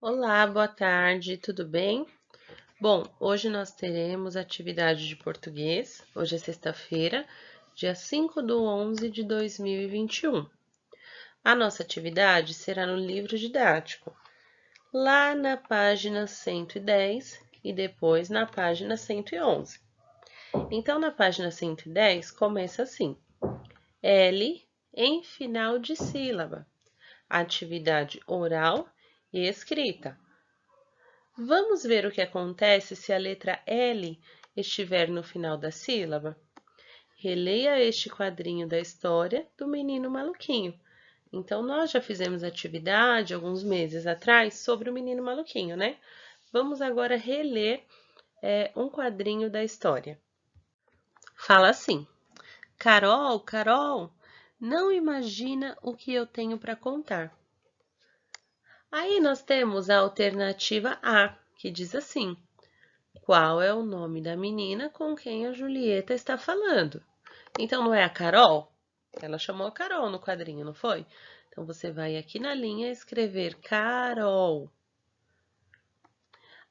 Olá, boa tarde, tudo bem? Bom, hoje nós teremos atividade de português. Hoje é sexta-feira, dia 5/11/2021. A nossa atividade será no livro didático, lá na página 110 e depois na página 111. Então, na página 110, começa assim: L em final de sílaba, atividade oral e escrita. Vamos ver o que acontece se a letra L estiver no final da sílaba? Releia este quadrinho da história do menino maluquinho. Então, nós já fizemos atividade alguns meses atrás sobre o menino maluquinho, né? Vamos agora reler um quadrinho da história. Fala assim: Carol, Carol, não imagina o que eu tenho para contar. Aí nós temos a alternativa A, que diz assim: Qual é o nome da menina com quem a Julieta está falando? Então, não é a Carol? Ela chamou a Carol no quadrinho, não foi? Então, você vai aqui na linha escrever Carol.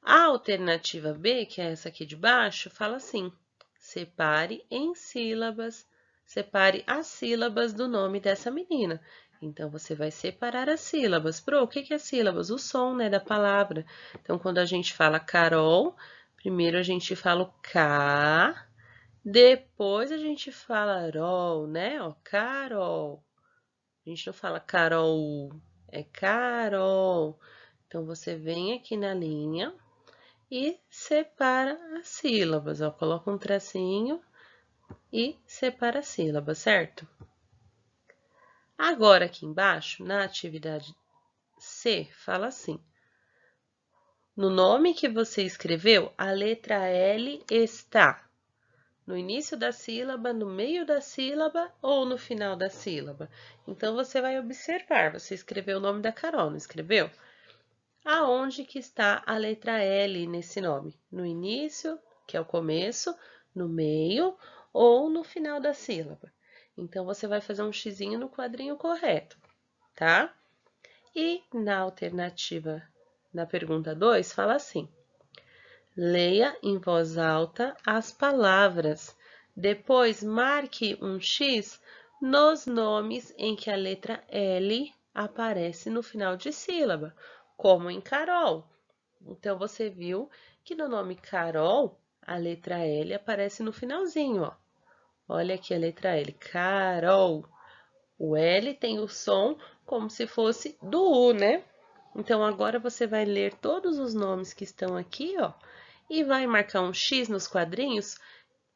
A alternativa B, que é essa aqui de baixo, fala assim: separe em sílabas, separe as sílabas do nome dessa menina. Então, você vai separar as sílabas. Pro, o que é sílabas? O som, né, da palavra. Então, quando a gente fala Carol, primeiro a gente fala o K, depois a gente fala rol, né? Ó, Carol. A gente não fala Carol, é Carol. Então, você vem aqui na linha e separa as sílabas, ó. Coloca um tracinho e separa as sílabas, certo? Agora, aqui embaixo, na atividade C, fala assim: no nome que você escreveu, a letra L está no início da sílaba, no meio da sílaba ou no final da sílaba. Então, você vai observar, você escreveu o nome da Carol, não escreveu? Aonde que está a letra L nesse nome? No início, que é o começo, no meio ou no final da sílaba. Então, você vai fazer um xizinho no quadrinho correto, tá? E na alternativa, na pergunta 2, fala assim: leia em voz alta as palavras. Depois, marque um X nos nomes em que a letra L aparece no final de sílaba, como em Carol. Então, você viu que no nome Carol, a letra L aparece no finalzinho, ó. Olha aqui a letra L, Carol. O L tem o som como se fosse do U, né? Então, agora você vai ler todos os nomes que estão aqui, ó, e vai marcar um X nos quadrinhos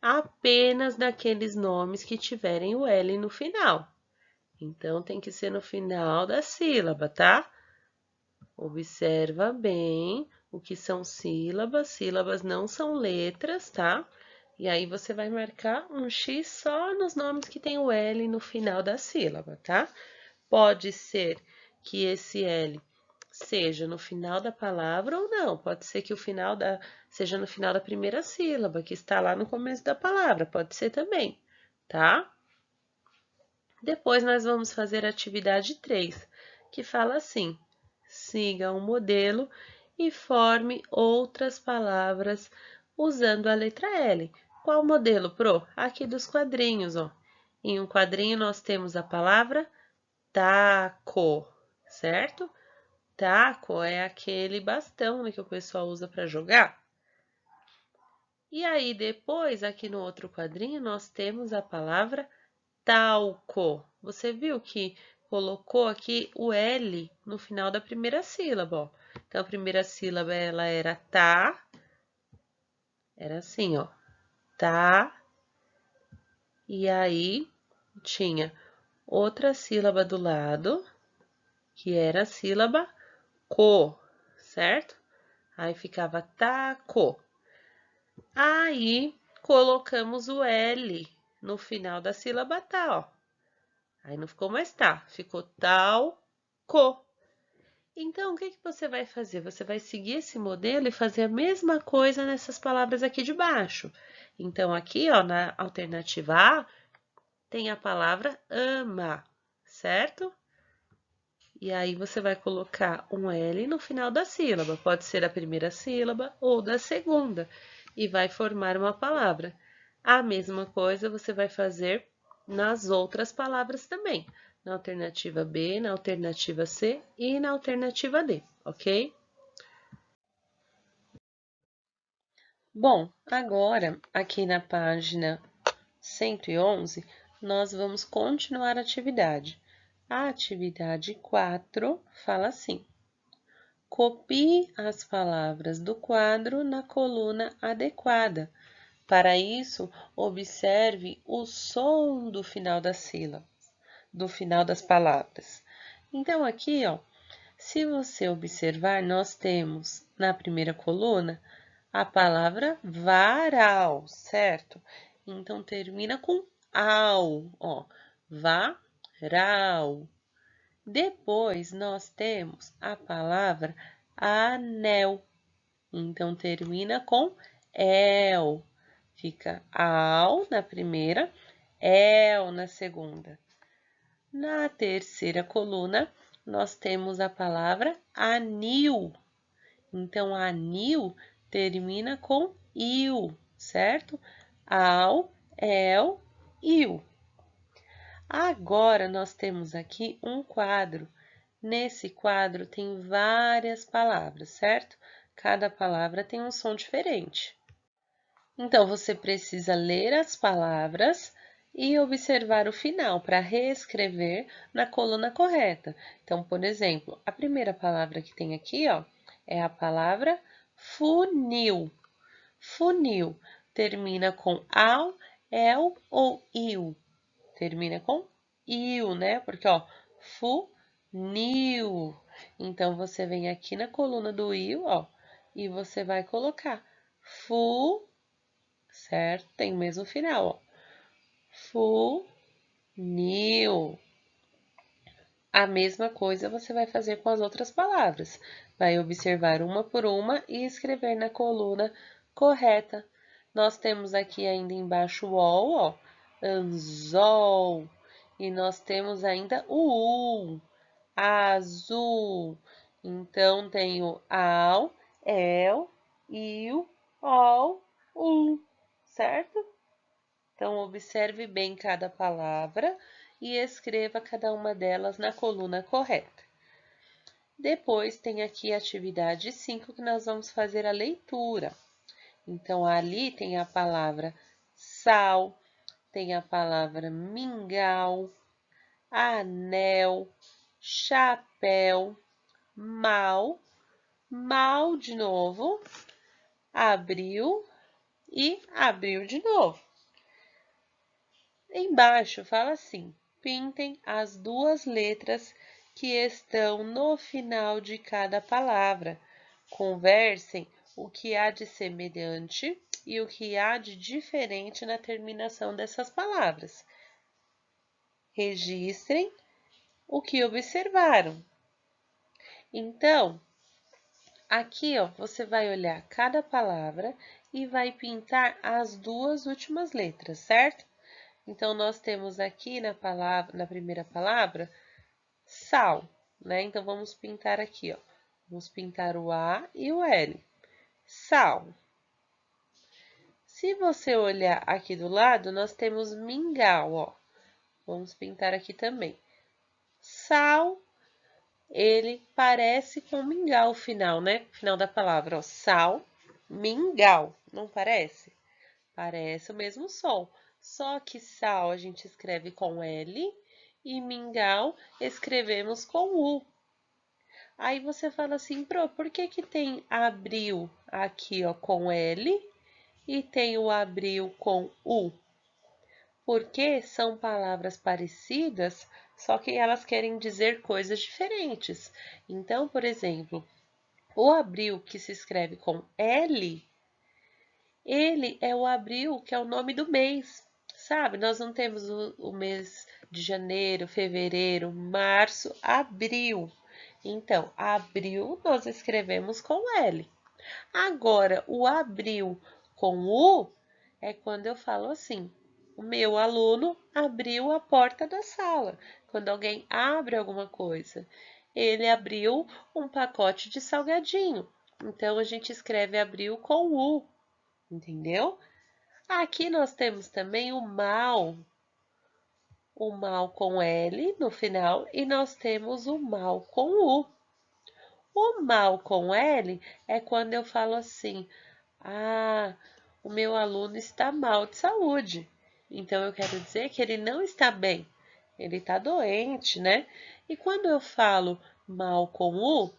apenas daqueles nomes que tiverem o L no final. Então, tem que ser no final da sílaba, tá? Observa bem o que são sílabas. Sílabas não são letras, tá? E aí, você vai marcar um X só nos nomes que tem o L no final da sílaba, tá? Pode ser que esse L seja no final da palavra ou não. Pode ser que o final seja no final da primeira sílaba, que está lá no começo da palavra. Pode ser também, tá? Depois nós vamos fazer a atividade 3, que fala assim: siga um modelo e forme outras palavras usando a letra L. Qual modelo, Pro? Aqui dos quadrinhos, ó. Em um quadrinho nós temos a palavra taco, certo? Taco é aquele bastão, né, que o pessoal usa para jogar. E aí, depois, aqui no outro quadrinho, nós temos a palavra talco. Você viu que colocou aqui o L no final da primeira sílaba, ó. Então, a primeira sílaba, ela era tá, era assim, ó, tá. E aí, tinha outra sílaba do lado, que era a sílaba co, certo? Aí ficava taco. Aí, colocamos o L no final da sílaba tá, ó. Aí não ficou mais tá, ficou tal, co. Então, o que que você vai fazer? Você vai seguir esse modelo e fazer a mesma coisa nessas palavras aqui de baixo. Então, aqui, ó, na alternativa A, tem a palavra ama, certo? E aí você vai colocar um L no final da sílaba, pode ser a primeira sílaba ou da segunda, e vai formar uma palavra. A mesma coisa você vai fazer nas outras palavras também, na alternativa B, na alternativa C e na alternativa D, ok? Bom, agora aqui na página 111, nós vamos continuar a atividade. A atividade 4 fala assim: copie as palavras do quadro na coluna adequada. Para isso, observe o som do final da sílaba, do final das palavras. Então, aqui, ó, se você observar, nós temos na primeira coluna a palavra varal, certo? Então, termina com ao, ó, varal. Depois, nós temos a palavra anel. Então, termina com el. Fica ao na primeira, el na segunda. Na terceira coluna, nós temos a palavra anil. Então, anil termina com il, certo? Ao, el, il. Agora, nós temos aqui um quadro. Nesse quadro tem várias palavras, certo? Cada palavra tem um som diferente. Então, você precisa ler as palavras e observar o final para reescrever na coluna correta. Então, por exemplo, a primeira palavra que tem aqui, ó, é a palavra funil. Funil termina com ao, el ou il. Termina com il, né? Porque, ó, funil. Então, você vem aqui na coluna do il, ó, e você vai colocar certo? Tem o mesmo final, ó. Funil. A mesma coisa você vai fazer com as outras palavras. Vai observar uma por uma e escrever na coluna correta. Nós temos aqui ainda embaixo o ol, ó, anzol. E nós temos ainda o azul. Então, tem o ao, el, il, ol, certo? Então, observe bem cada palavra e escreva cada uma delas na coluna correta. Depois, tem aqui a atividade 5, que nós vamos fazer a leitura. Então, ali tem a palavra sal, tem a palavra mingau, anel, chapéu, mal, mal de novo, abril e abril de novo. Embaixo fala assim: pintem as duas letras que estão no final de cada palavra. Conversem o que há de semelhante e o que há de diferente na terminação dessas palavras. Registrem o que observaram. Então, aqui, ó, você vai olhar cada palavra e vai pintar as duas últimas letras, certo? Então, nós temos aqui na primeira palavra, sal, né? Então, vamos pintar aqui, ó. Vamos pintar o A e o L. Sal. Se você olhar aqui do lado, nós temos mingau, ó. Vamos pintar aqui também. Sal, ele parece com mingau o final, né? Final da palavra, ó. Sal, mingau, não parece? Parece o mesmo som. Só que sal a gente escreve com L e mingau escrevemos com U. Aí você fala assim, por que que tem abril aqui, ó, com L e tem o abril com U? Porque são palavras parecidas, só que elas querem dizer coisas diferentes. Então, por exemplo, o abril que se escreve com L, ele é o abril, que é o nome do mês, sabe? Nós não temos o mês de janeiro, fevereiro, março, abril. Então, abril nós escrevemos com L. Agora, o abril com U é quando eu falo assim: o meu aluno abriu a porta da sala. Quando alguém abre alguma coisa. ele abriu um pacote de salgadinho. Então, a gente escreve abriu com U, entendeu? Aqui nós temos também o mal com L no final, e nós temos o mal com U. O mal com L é quando eu falo assim, o meu aluno está mal de saúde. Então, eu quero dizer que ele não está bem, ele está doente, né? E quando eu falo mal com U,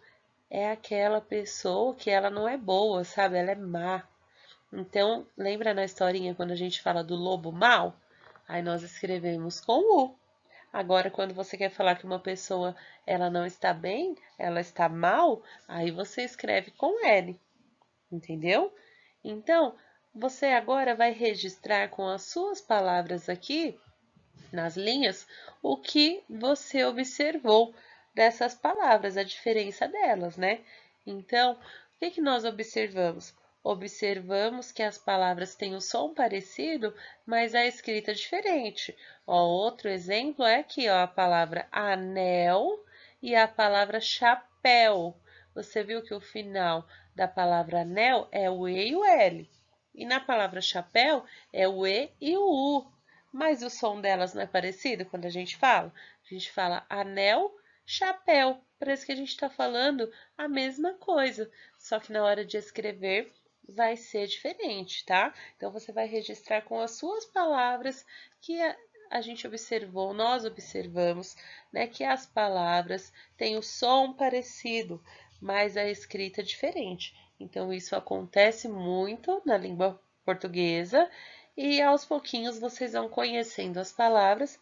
é aquela pessoa que ela não é boa, sabe? Ela é má. Então, lembra na historinha quando a gente fala do lobo mau? Aí nós escrevemos com U. Agora, quando você quer falar que uma pessoa ela não está bem, ela está mal, aí você escreve com L, entendeu? Então, você agora vai registrar com as suas palavras aqui, nas linhas, o que você observou dessas palavras, a diferença delas, né? Então, o que nós observamos? Observamos que as palavras têm o som parecido, mas a escrita diferente. Ó, outro exemplo é aqui, ó, a palavra anel e a palavra chapéu. Você viu que o final da palavra anel é o E e o L. E na palavra chapéu é o E e o U. Mas o som delas não é parecido quando a gente fala? A gente fala anel, chapéu. Parece que a gente está falando a mesma coisa, só que na hora de escrever vai ser diferente, tá? Então, você vai registrar com as suas palavras que a gente observou, nós observamos, né, que as palavras têm o som parecido, mas a escrita é diferente. Então, isso acontece muito na língua portuguesa e aos pouquinhos vocês vão conhecendo as palavras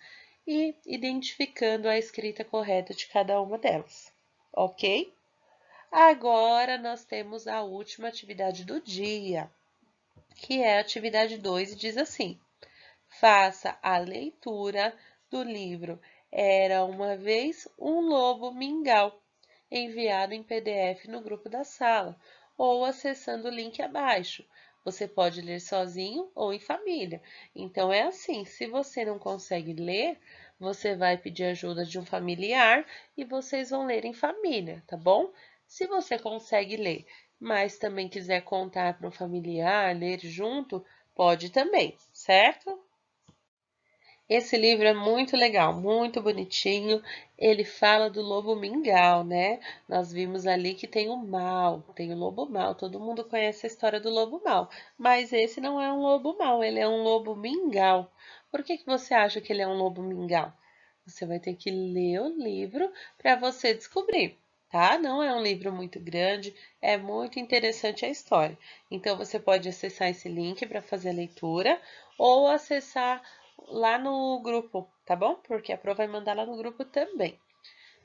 e identificando a escrita correta de cada uma delas, ok? Agora nós temos a última atividade do dia, que é a atividade 2, e diz assim: faça a leitura do livro Era uma vez um lobo mingau, enviado em PDF no grupo da sala, ou acessando o link abaixo. Você pode ler sozinho ou em família. Então, é assim, se você não consegue ler, você vai pedir ajuda de um familiar e vocês vão ler em família, tá bom? Se você consegue ler, mas também quiser contar para um familiar, ler junto, pode também, certo? Esse livro é muito legal, muito bonitinho. Ele fala do lobo mingau, né? Nós vimos ali que tem o mal, tem o lobo mau. Todo mundo conhece a história do lobo mau, mas esse não é um lobo mau, ele é um lobo mingau. Por que você acha que ele é um lobo mingau? Você vai ter que ler o livro para você descobrir, tá? Não é um livro muito grande, é muito interessante a história. Então, você pode acessar esse link para fazer a leitura ou acessar lá no grupo, tá bom? Porque a Pro vai mandar lá no grupo também.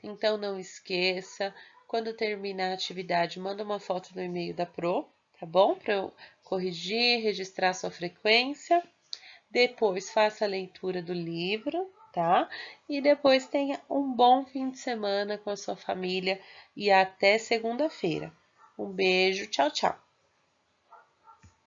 Então, não esqueça, quando terminar a atividade, manda uma foto no e-mail da Pro, tá bom? Para eu corrigir, registrar sua frequência. Depois, faça a leitura do livro, tá? E depois tenha um bom fim de semana com a sua família e até segunda-feira. Um beijo, tchau, tchau.